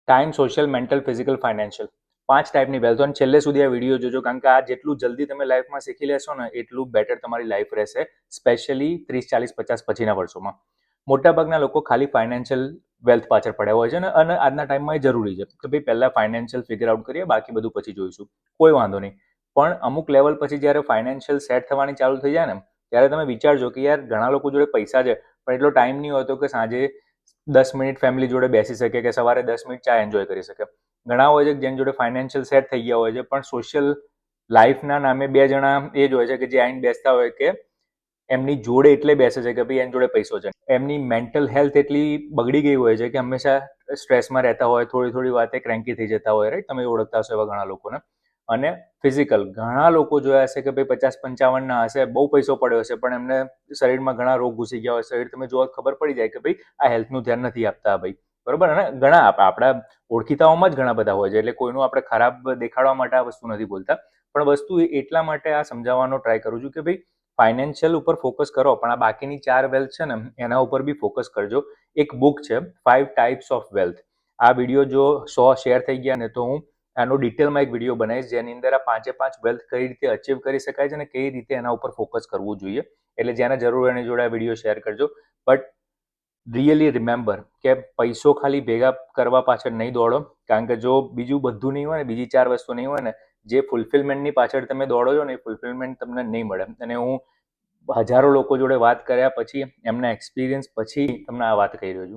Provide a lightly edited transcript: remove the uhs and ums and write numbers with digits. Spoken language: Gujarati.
Time, social, mental, physical, financial 5 ટાઈપની વેલ્થ. અને છેલ્લે સુધી આ વિડીયો જોજો, કારણ કે આ જેટલું જલ્દી તમે લાઈફમાં શીખી લેશો ને એટલું બેટર તમારી લાઈફ રહેશે, સ્પેશિયલી 30, 40, 50 પછીના વર્ષોમાં. મોટાભાગના લોકો ખાલી ફાઇનાન્શિયલ વેલ્થ પાછળ પડ્યા હોય છે ને, અને આજના ટાઈમમાં એ જરૂરી છે કે ભાઈ પહેલાં ફાઇનાન્શિયલ ફિગર આઉટ કરીએ, બાકી બધું પછી જોઈશું, કોઈ વાંધો નહીં. પણ અમુક લેવલ પછી જ્યારે ફાઇનાન્શિયલ સેટ થવાની ચાલુ થઈ જાય ને, ત્યારે તમે વિચારજો કે યાર ઘણા લોકો જોડે પૈસા છે પણ એટલો ટાઈમ નહીં હોતો કે સાંજે 10 મિનિટ ફેમિલી જોડે બેસી શકે કે સવારે 10 મિનિટ ચા એન્જોય કરી શકે. ઘણા હોય છે કે જેની જોડે ફાઇનાન્શિયલ સેટ થઈ ગયા હોય છે પણ સોશિયલ લાઈફના નામે 2 જણા એ જ હોય છે કે જે આઈને બેસતા હોય કે એમની જોડે એટલે બેસે છે કે ભાઈ એની જોડે પૈસો છે. એમની મેન્ટલ હેલ્થ એટલી બગડી ગઈ હોય છે કે હંમેશા સ્ટ્રેસમાં રહેતા હોય, થોડી વાતે ક્રેન્કી થઈ જતા હોય, રાઈટ? તમે ઓળખતા હશો એવા ઘણા લોકોને. અને ફિઝિકલ, ઘણા લોકો જોયા હશે કે ભાઈ 50-55ના હશે, બહુ પૈસો પડ્યો હશે પણ એમને શરીરમાં ઘણા રોગ ઘૂસી ગયા હોય. શરીર તમે જોવા ખબર પડી જાય કે ભાઈ આ હેલ્થનું ધ્યાન નથી આપતા ભાઈ, બરોબર? અને ઘણા આપણા ઓળખીતાઓમાં જ ઘણા બધા હોય છે, એટલે કોઈનું આપણે ખરાબ દેખાડવા માટે આ વસ્તુ નથી બોલતા, પણ વસ્તુ એટલા માટે આ સમજાવવાનો ટ્રાય કરું છું કે ભાઈ ફાઇનાન્શિયલ ઉપર ફોકસ કરો પણ આ બાકીની 4 વેલ્થ છે ને એના ઉપર બી ફોકસ કરજો. એક બુક છે 5 ટાઈપ્સ ઓફ વેલ્થ. આ વિડીયો જો 100 શેર થઈ ગયા ને તો હું આનો ડિટેલમાં એક વિડીયો બનાવીશ જેની અંદર આ 5 વેલ્થ કઈ રીતે અચીવ કરી શકાય છે અને કઈ રીતે એના ઉપર ફોકસ કરવું જોઈએ. એટલે જેને જરૂર એની જોડે આ વિડીયો શેર કરજો. બટ રિયલી રિમેમ્બર કે પૈસો ખાલી ભેગા કરવા પાછળ નહીં દોડો, કારણ કે જો બીજું બધું નહીં હોય ને, બીજી 4 વસ્તુ નહીં હોય ને, જે ફૂલફિલમેન્ટની પાછળ તમે દોડો છો ને એ ફૂલફિલમેન્ટ તમને નહીં મળે. અને હું હજારો લોકો જોડે વાત કર્યા પછી, એમના એક્સપિરિયન્સ પછી તમને આ વાત કહી રહ્યો છું.